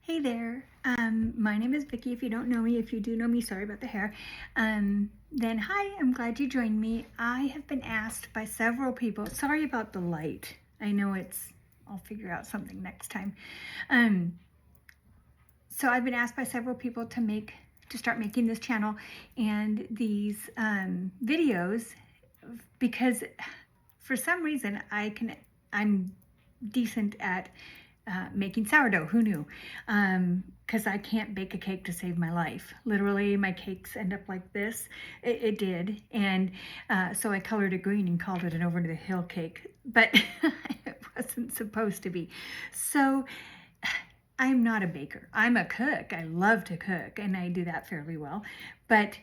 Hey there. My name is Vicki. If you don't know me, if you do know me, sorry about the hair. Then hi, I'm glad you joined me. I have been asked by several people, sorry about the light. I know I'll figure out something next time. So I've been asked by several people to start making this channel and these videos because for some reason I'm decent at making sourdough. Who knew? Because I can't bake a cake to save my life. Literally, my cakes end up like this. It did. And so I colored it green and called it an over the hill cake. But it wasn't supposed to be. So I'm not a baker. I'm a cook. I love to cook, and I do that fairly well. But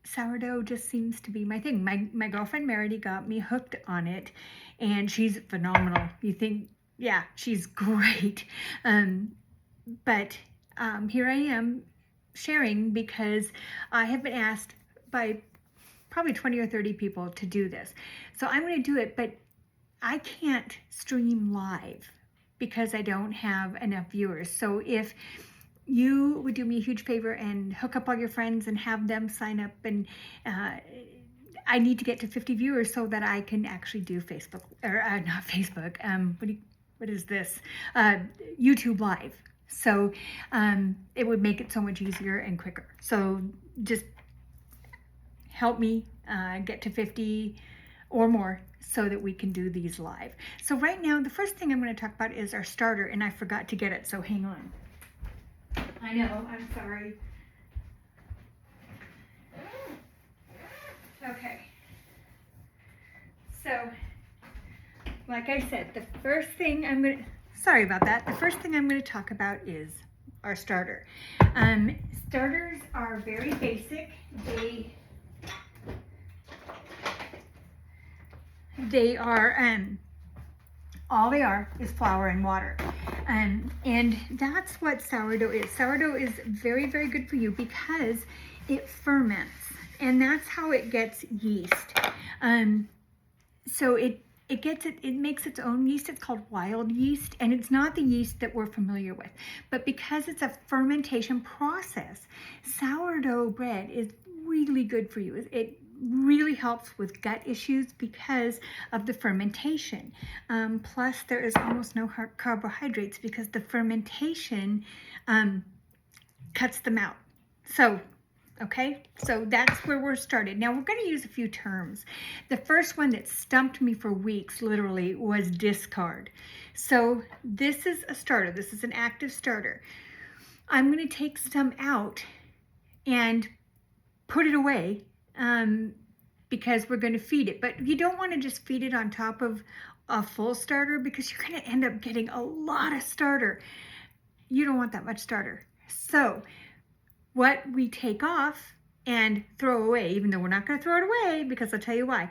sourdough just seems to be my thing. My girlfriend Merity got me hooked on it, and she's phenomenal. You think, yeah, she's great. But here I am sharing because I have been asked by probably 20 or 30 people to do this. So I'm going to do it, but I can't stream live because I don't have enough viewers. So if you would do me a huge favor and hook up all your friends and have them sign up, and I need to get to 50 viewers so that I can actually do Facebook, or not Facebook, what is this? YouTube Live. So it would make it so much easier and quicker. So just help me get to 50 or more so that we can do these live. So right now, the first thing I'm going to talk about is our starter, and I forgot to get it, so hang on. I know, I'm sorry. Okay. So, like I said, the first thing sorry about that. The first thing I'm going to talk about is our starter. Starters are very basic. They are, all they are is flour and water. And that's what sourdough is. Sourdough is very, very good for you because it ferments, and that's how it gets yeast. So it makes its own yeast. It's called wild yeast, and it's not the yeast that we're familiar with. But because it's a fermentation process, sourdough bread is really good for you. It really helps with gut issues because of the fermentation. Plus, there is almost no carbohydrates because the fermentation cuts them out. So, okay, so that's where we're started. Now we're going to use a few terms. The first one that stumped me for weeks, literally, was discard. So this is a starter. This is an active starter. I'm going to take some out and put it away because we're going to feed it. But you don't want to just feed it on top of a full starter because you're going to end up getting a lot of starter. You don't want that much starter. So what we take off and throw away, even though we're not going to throw it away, because I'll tell you why,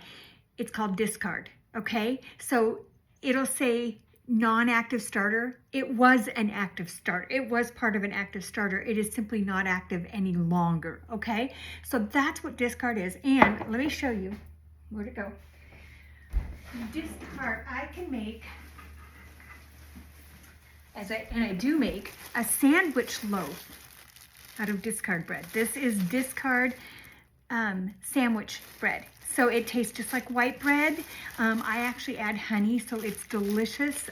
it's called discard, okay? So it'll say non-active starter. It was an active starter. It was part of an active starter. It is simply not active any longer, okay? So that's what discard is. And let me show you. Where'd it go? Discard, I can make, I do make, a sandwich loaf out of discard bread. This is discard sandwich bread. So it tastes just like white bread. I actually add honey, so it's delicious.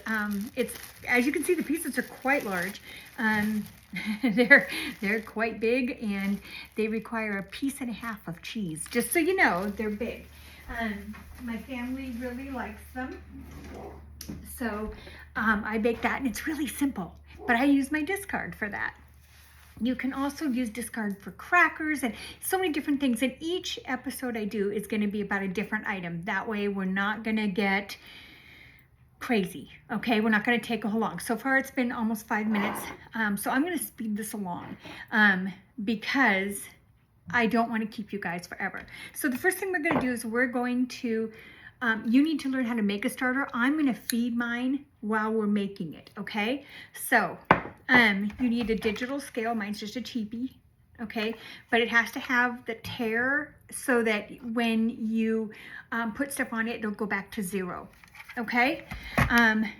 It's, as you can see, the pieces are quite large. They're quite big, and they require a piece and a half of cheese. Just so you know, they're big. My family really likes them. So I bake that, and it's really simple, but I use my discard for that. You can also use discard for crackers and so many different things. And each episode I do is going to be about a different item. That way we're not going to get crazy, okay? We're not going to take a whole long. So far it's been almost 5 minutes. So I'm going to speed this along because I don't want to keep you guys forever. So the first thing we're going to do is we're going to, you need to learn how to make a starter. I'm going to feed mine while we're making it, okay? So you need a digital scale. Mine's just a cheapie, okay? But it has to have the tare so that when you put stuff on it, it'll go back to 0, okay?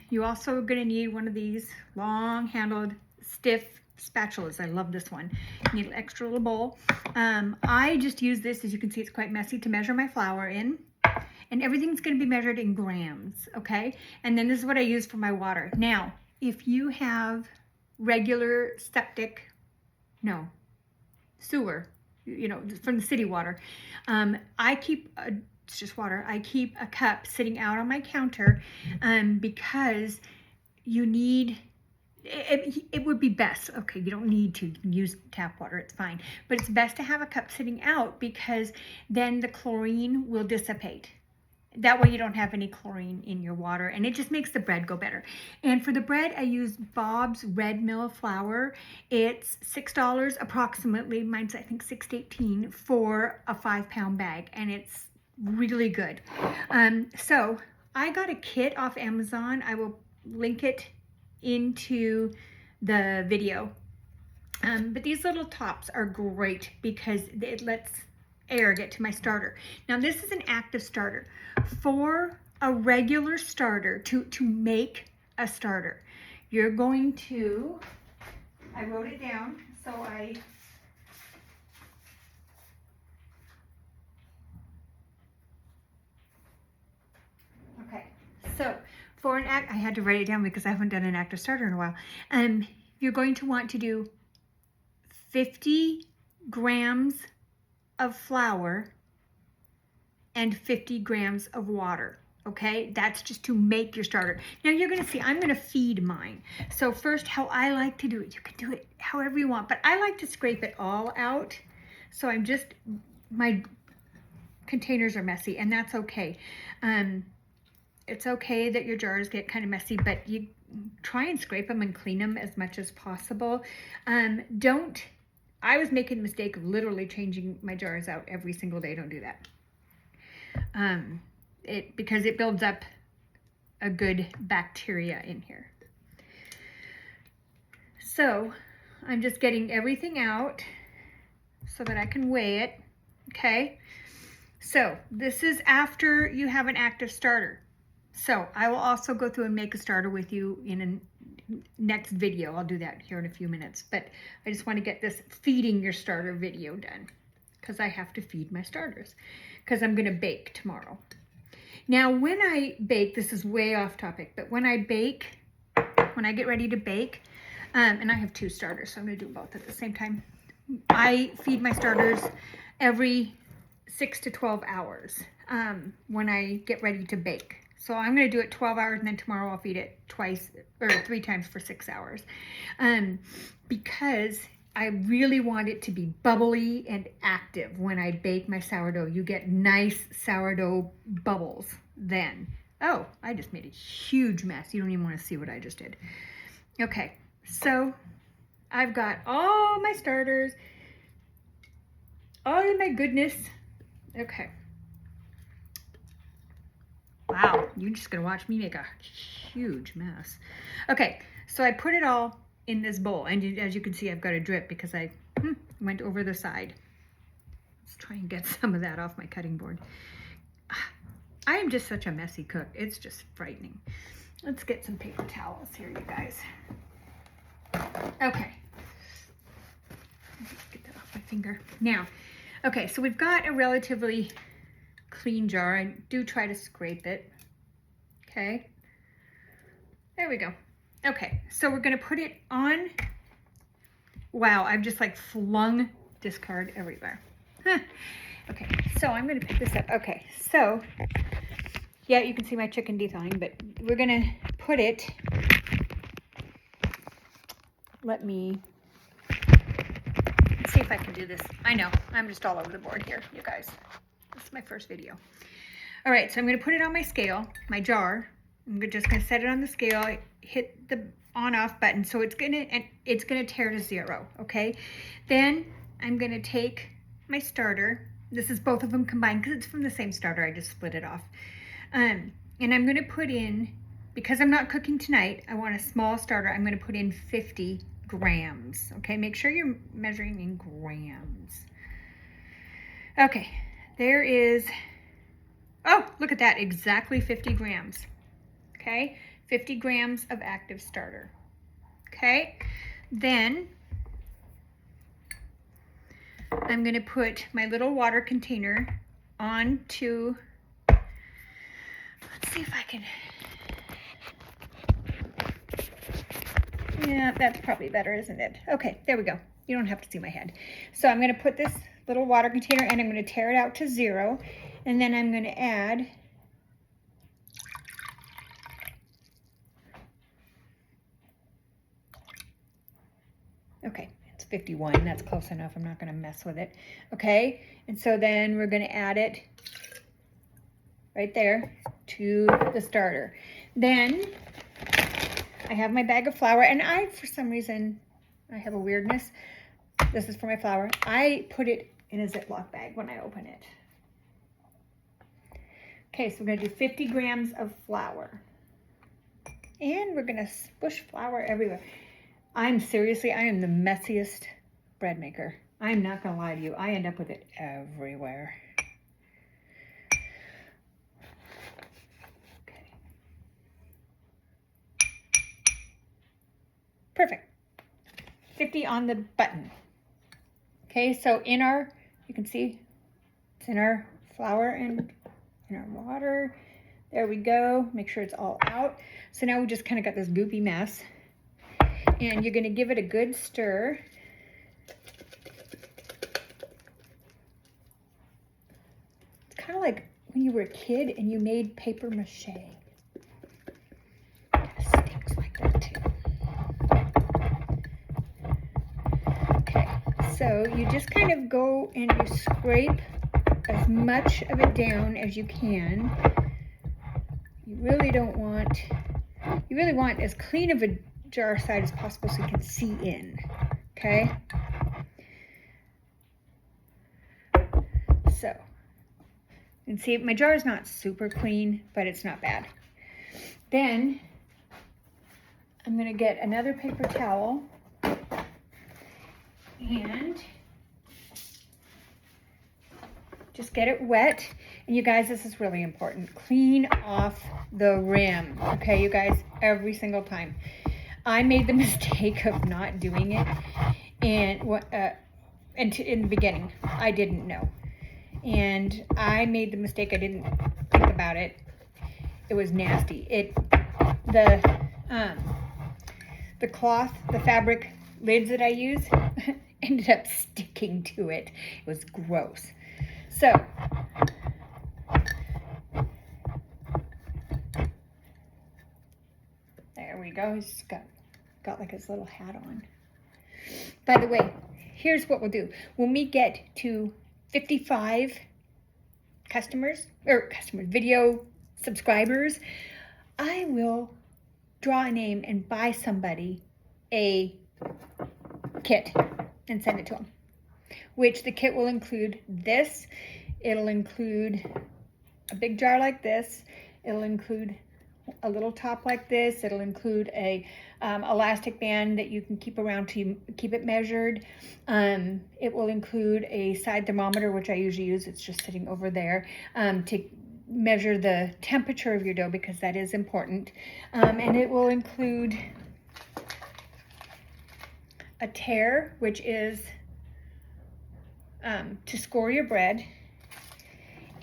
You also are going to need one of these long-handled stiff spatulas. I love this one. You need an extra little bowl. I just use this, as you can see, it's quite messy, to measure my flour in. And everything's going to be measured in grams, okay? And then this is what I use for my water. Now, if you have regular sewer, from the city water, it's just water. I keep a cup sitting out on my counter because you need, it would be best, okay, you don't need to, you can use tap water, it's fine. But it's best to have a cup sitting out because then the chlorine will dissipate. That way you don't have any chlorine in your water, and it just makes the bread go better. And for the bread, I use Bob's Red Mill flour. It's $6 approximately. Mine's, I think, $6.18 for a 5-pound bag, and it's really good. So I got a kit off Amazon. I will link it into the video. But these little tops are great because it lets air get to my starter. Now this is an active starter. For a regular starter, to make a starter, you're going to, I wrote it down, so okay, so for I had to write it down because I haven't done an active starter in a while. You're going to want to do 50 grams of flour and 50 grams of water. Okay, that's just to make your starter. Now you're going to see, I'm going to feed mine. So first, how I like to do it, you can do it however you want, but I like to scrape it all out. So my containers are messy, and that's okay. It's okay that your jars get kind of messy, but you try and scrape them and clean them as much as possible. I was making the mistake of literally changing my jars out every single day. Don't do that. Because it builds up a good bacteria in here. So I'm just getting everything out so that I can weigh it. Okay. So this is after you have an active starter. So I will also go through and make a starter with you in a next video. I'll do that here in a few minutes, but I just want to get this feeding your starter video done because I have to feed my starters because I'm going to bake tomorrow. Now, when I bake, this is way off topic, but when I get ready to bake, and I have 2 starters, so I'm going to do both at the same time. I feed my starters every 6 to 12 hours when I get ready to bake. So I'm going to do it 12 hours, and then tomorrow I'll feed it 3 times for 6 hours. Because I really want it to be bubbly and active when I bake my sourdough. You get nice sourdough bubbles then. Oh, I just made a huge mess. You don't even want to see what I just did. Okay, so I've got all my starters. Oh my goodness. Okay. Wow, you're just gonna watch me make a huge mess. Okay, so I put it all in this bowl, and as you can see, I've got a drip because I went over the side. Let's try and get some of that off my cutting board. I am just such a messy cook. It's just frightening. Let's get some paper towels here, you guys. Okay. Let's get that off my finger. Now, okay, so we've got a relatively clean jar. I do try to scrape it. Okay. There we go. Okay, so we're going to put it on. Wow, I've just like flung discard everywhere. Huh. Okay, so I'm going to pick this up. Okay, so yeah, you can see my chicken thawing, but we're going to put it. Let's see if I can do this. I know, I'm just all over the board here, you guys. This is my first video. All right, so I'm going to put it on my scale, my jar. I'm just going to set it on the scale, hit the on-off button, so it's going to tear to 0, okay? Then I'm going to take my starter. This is both of them combined because it's from the same starter. I just split it off. And I'm going to put in, because I'm not cooking tonight, I want a small starter. I'm going to put in 50 grams, okay? Make sure you're measuring in grams. Okay, there is, oh, look at that, exactly 50 grams, okay? 50 grams of active starter, okay? Then I'm going to put my little water container onto, let's see if I can, yeah, that's probably better, isn't it? Okay, there we go. You don't have to see my head. So I'm going to put this little water container and I'm going to tear it out to 0. And then I'm going to add okay, it's 51. That's close enough. I'm not going to mess with it. Okay, and so then we're going to add it right there to the starter. Then I have my bag of flour, and for some reason, I have a weirdness. This is for my flour. I put it in a Ziploc bag when I open it. Okay, so we're going to do 50 grams of flour. And we're going to spush flour everywhere. I am the messiest bread maker. I'm not going to lie to you. I end up with it everywhere. Okay. Perfect. 50 on the button. Okay, so you can see it's in our flour and in our water. There we go. Make sure it's all out. So now we just kind of got this goopy mess. And you're going to give it a good stir. It's kind of like when you were a kid and you made paper mache. It stinks like that too. Okay, so you just kind of go and you scrape as much of it down as you can. You really want as clean of a jar side as possible so you can see in, okay? So, you can see my jar is not super clean, but it's not bad. Then, I'm gonna get another paper towel and just get it wet. And you guys, this is really important. Clean off the rim, okay, you guys, every single time. I made the mistake of not doing it, and in the beginning, I didn't know, and I made the mistake. I didn't think about it. It was nasty. The cloth, the fabric lids that I use, ended up sticking to it. It was gross. So. There we go. He's got like his little hat on. By the way, here's what we'll do. When we get to 55 video subscribers, I will draw a name and buy somebody a kit and send it to them. Which the kit will include this. It'll include a big jar like this. It'll include a little top like this. It'll include a elastic band that you can keep around to keep it measured. It will include a side thermometer, which I usually use. It's just sitting over there to measure the temperature of your dough, because that is important. And it will include a tare, which is to score your bread.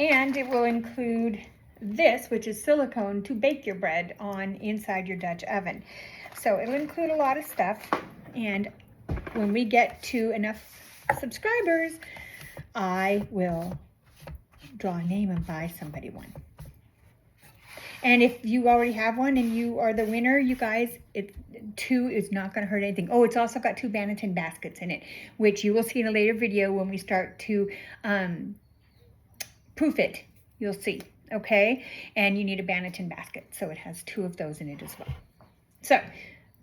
And it will include this, which is silicone, to bake your bread on inside your Dutch oven. So it'll include a lot of stuff, and when we get to enough subscribers, I will draw a name and buy somebody one. And if you already have one and you are the winner, you guys, 2 is not going to hurt anything. Oh, it's also got 2 Banneton baskets in it, which you will see in a later video when we start to proof it. You'll see. Okay, and you need a Banneton basket, so it has 2 of those in it as well. So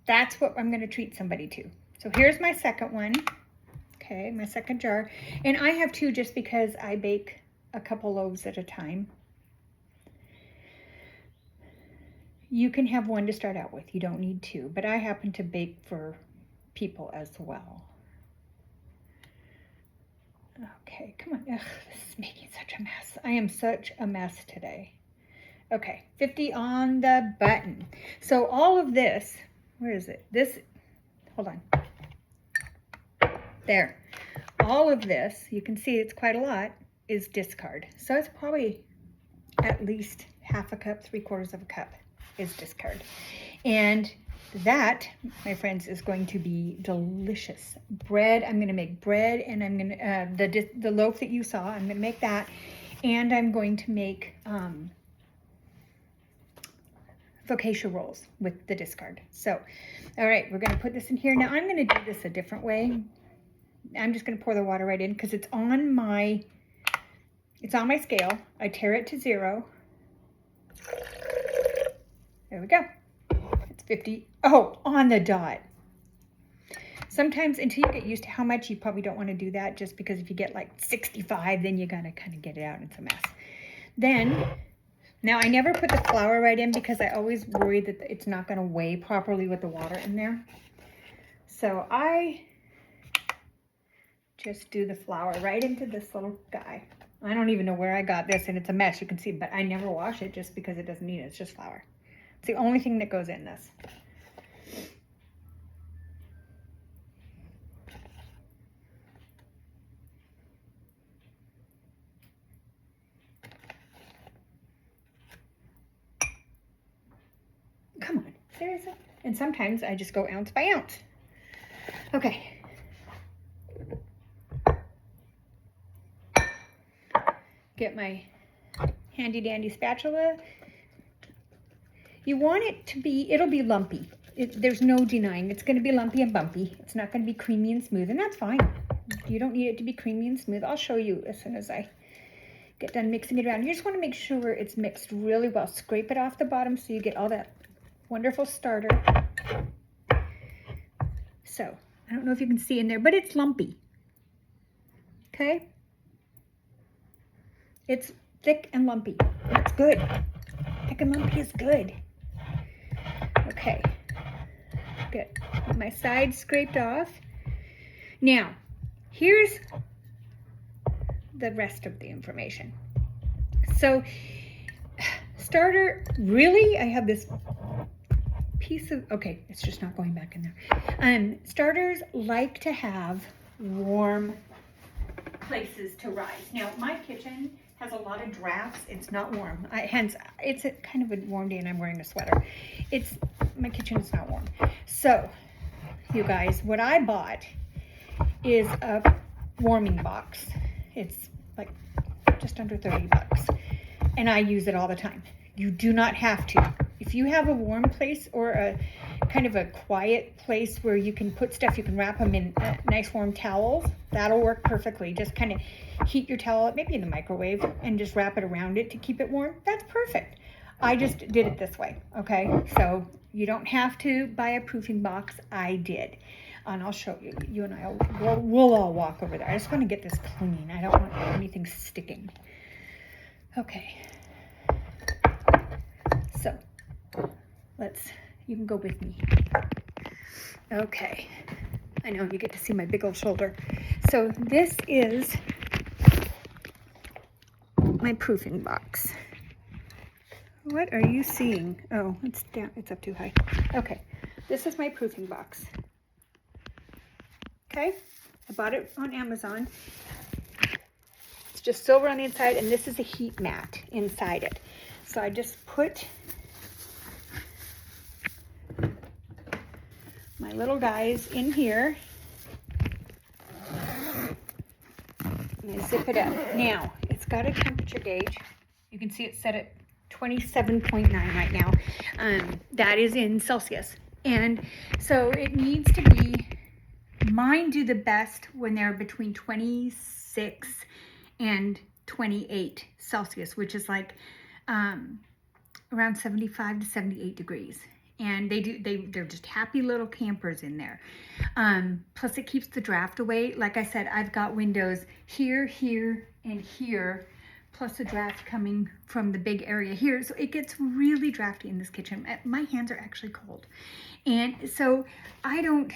that's what I'm going to treat somebody to. So here's my second one. Okay, my second jar, and I have 2 just because I bake a couple loaves at a time. You can have 1 to start out with. You don't need 2, but I happen to bake for people as well. Okay, come on. Ugh, this is making such a mess. I am such a mess today. Okay, 50 on the button. So all of this, where is it? Hold on. There. All of this, you can see it's quite a lot, is discard. So it's probably at least half a cup, 3/4 of a cup is discard. And that, my friends, is going to be delicious. Bread, I'm gonna make bread, and I'm gonna, the loaf that you saw, I'm gonna make that. And I'm going to make focaccia rolls with the discard. So, all right, we're gonna put this in here. Now I'm gonna do this a different way. I'm just gonna pour the water right in because it's on my scale. I tare it to 0. There we go. It's 50. Oh, on the dot. Sometimes until you get used to how much, you probably don't want to do that, just because if you get like 65, then you gotta kind of get it out. It's a mess. Then, now I never put the flour right in because I always worry that it's not gonna weigh properly with the water in there. So I just do the flour right into this little guy. I don't even know where I got this, and it's a mess, you can see, but I never wash it just because it doesn't need it. It's just flour. It's the only thing that goes in this. Come on, seriously? And sometimes I just go ounce by ounce. Okay. Get my handy dandy spatula. You want it to be, it'll be lumpy. There's no denying it's going to be lumpy and bumpy. It's not going to be creamy and smooth, and that's fine. You don't need it to be creamy and smooth. I'll show you as soon as I get done mixing it around. You just want to make sure it's mixed really well. Scrape it off the bottom so you get all that wonderful starter. So, I don't know if you can see in there, but it's lumpy. Okay? It's thick and lumpy. That's good. Thick and lumpy is good. Okay. Good. My sides scraped off. Now, here's the rest of the information. So, starter, really, I have this piece of, okay, it's just not going back in there. Starters like to have warm places to rise. Now, my kitchen has a lot of drafts. It's not warm. Hence, it's a kind of a warm day and I'm wearing a sweater. My kitchen is not warm. So, you guys, what I bought is a warming box. It's like just under 30 bucks. And I use it all the time. You do not have to. If you have a warm place or a kind of a quiet place where you can put stuff, you can wrap them in nice warm towels, that'll work perfectly. Just kind of heat your towel up, maybe in the microwave, and just wrap it around it to keep it warm. That's perfect. I just did it this way, okay? So you don't have to buy a proofing box. I did. And I'll show you. You and I, we'll all walk over there. I just want to get this clean. I don't want anything sticking. Okay. So, you can go with me. Okay. I know you get to see my big old shoulder. So this is my proofing box. What are you seeing? Oh, it's down, it's up too high. Okay, this is my proofing box. Okay, I bought it on Amazon. It's just silver on the inside, and this is a heat mat inside it. So I just put my little guys in here, and I zip it up. Now, it's got a temperature gauge. You can see it's set at 27.9 right now. That is in Celsius. And so it needs to be, mine do the best when they're between 26 and 28 Celsius, which is like around 75 to 78 degrees. And they're just happy little campers in there. Plus it keeps the draft away. Like I said, I've got windows here, here, and here, plus a draft coming from the big area here. So it gets really drafty in this kitchen. My hands are actually cold. And so I don't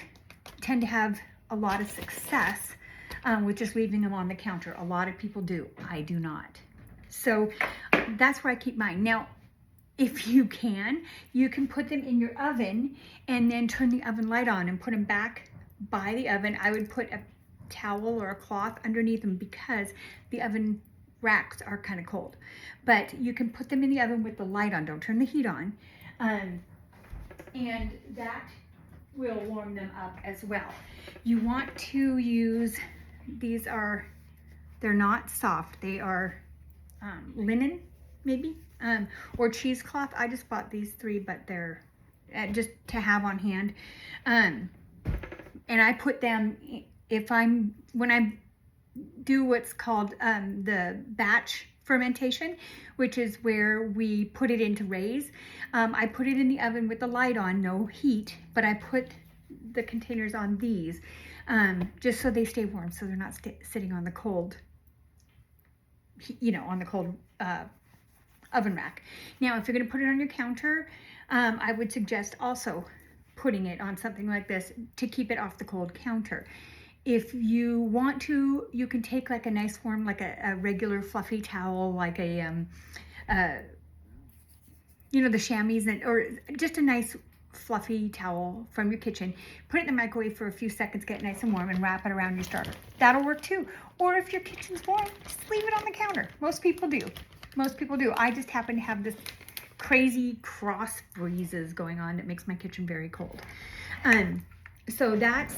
tend to have a lot of success with just leaving them on the counter. A lot of people do. I do not. So that's where I keep mine. Now, if you can put them in your oven and then turn the oven light on and put them back by the oven. I would put towel or a cloth underneath them because the oven racks are kind of cold. But you can put them in the oven with the light on. Don't turn the heat on. And that will warm them up as well. You want to use, they're not soft. They are linen, maybe, or cheesecloth. I just bought these 3, but they're just to have on hand. And I put them, when I do what's called the batch fermentation, which is where we put it into raise. I put it in the oven with the light on, no heat, but I put the containers on these just so they stay warm, so they're not sitting on the cold, on the cold oven rack. Now, if you're going to put it on your counter, I would suggest also putting it on something like this to keep it off the cold counter. If you want to, you can take like a nice warm, like a regular fluffy towel, like a, the chamois, or just a nice fluffy towel from your kitchen. Put it in the microwave for a few seconds, get it nice and warm, and wrap it around your starter. That'll work too. Or if your kitchen's warm, just leave it on the counter. Most people do. I just happen to have this crazy cross breezes going on that makes my kitchen very cold. So that's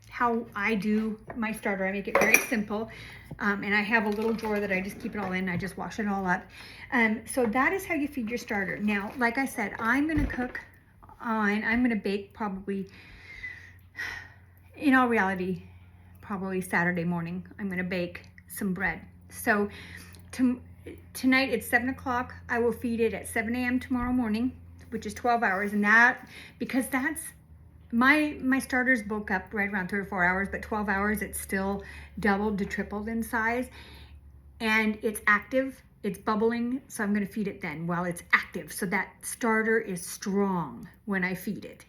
how I do my starter. I make it very simple, and I have a little drawer that I just keep it all in. I just wash it all up. So that is how you feed your starter. Now, like I said, I'm going to bake probably, in all reality, probably Saturday morning. I'm going to bake some bread. So tonight it's 7 o'clock. I will feed it at 7 a.m. tomorrow morning, which is 12 hours. And because that's, my starters bulk up right around 3 or 4 hours, but 12 hours, it's still doubled to tripled in size. And it's active, it's bubbling, so I'm gonna feed it then while it's active. So that starter is strong when I feed it.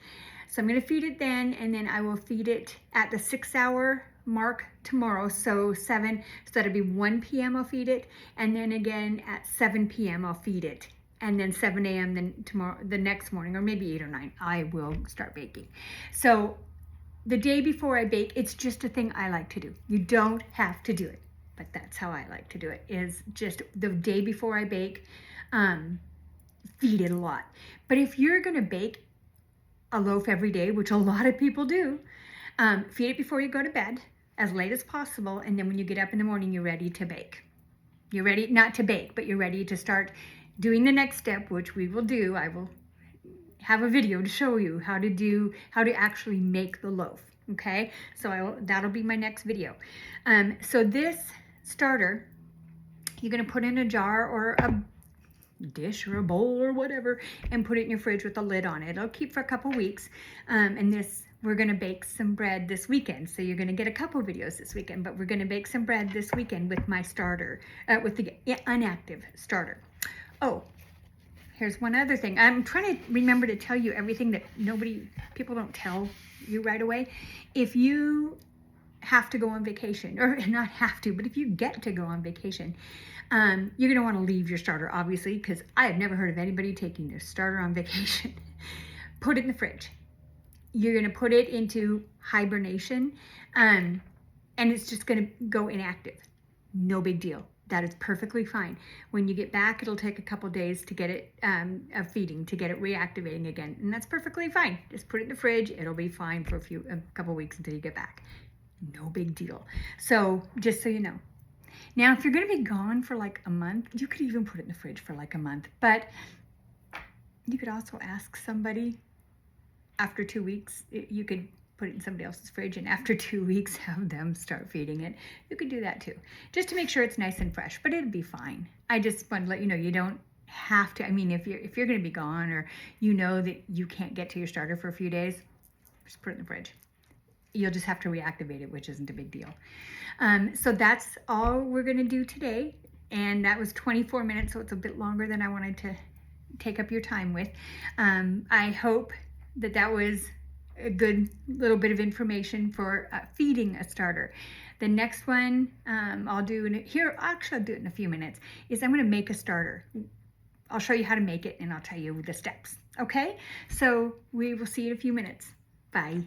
So I'm gonna feed it then, and then I will feed it at the 6-hour mark tomorrow, so 7, so that'll be 1 p.m. I'll feed it, and then again at 7 p.m. I'll feed it, and then 7 a.m. then tomorrow, the next morning, or maybe 8 or 9, I will start baking. So the day before I bake, it's just a thing I like to do. You don't have to do it, but that's how I like to do it, is just the day before I bake, feed it a lot. But if you're gonna bake a loaf every day, which a lot of people do, feed it before you go to bed, as late as possible, and then when you get up in the morning, you're ready to bake. You're ready, not to bake, but you're ready to start doing the next step, which we will do. I will have a video to show you how to actually make the loaf, okay? So that'll be my next video. So this starter, you're gonna put in a jar or a dish or a bowl or whatever, and put it in your fridge with a lid on it. It'll keep for a couple weeks. And we're gonna bake some bread this weekend. So you're gonna get a couple videos this weekend, but we're gonna bake some bread this weekend with my starter, with the inactive starter. Oh, here's one other thing. I'm trying to remember to tell you everything that people don't tell you right away. If you have to go on vacation, or not have to, but if you get to go on vacation, you're gonna wanna leave your starter, obviously, because I have never heard of anybody taking their starter on vacation. Put it in the fridge. You're gonna put it into hibernation, and it's just gonna go inactive. No big deal. That is perfectly fine. When you get back, it'll take a couple days to get it feeding, to get it reactivating again, and that's perfectly fine. Just put it in the fridge. It'll be fine for a couple weeks until you get back. No big deal. So just so you know. Now, if you're gonna be gone for like a month, you could even put it in the fridge for like a month, but you could also ask somebody after 2 weeks. You could put it in somebody else's fridge, and after 2 weeks have them start feeding it. You could do that too, just to make sure it's nice and fresh, but it'd be fine. I just want to let you know, you don't have to. I mean, if you're gonna be gone, or you know that you can't get to your starter for a few days, just put it in the fridge. You'll just have to reactivate it, which isn't a big deal. So that's all we're gonna do today. And that was 24 minutes, so it's a bit longer than I wanted to take up your time with. I hope that was a good little bit of information for feeding a starter. The next one I'll do I'll do it in a few minutes, is I'm gonna make a starter. I'll show you how to make it, and I'll tell you the steps, okay? So we will see you in a few minutes. Bye.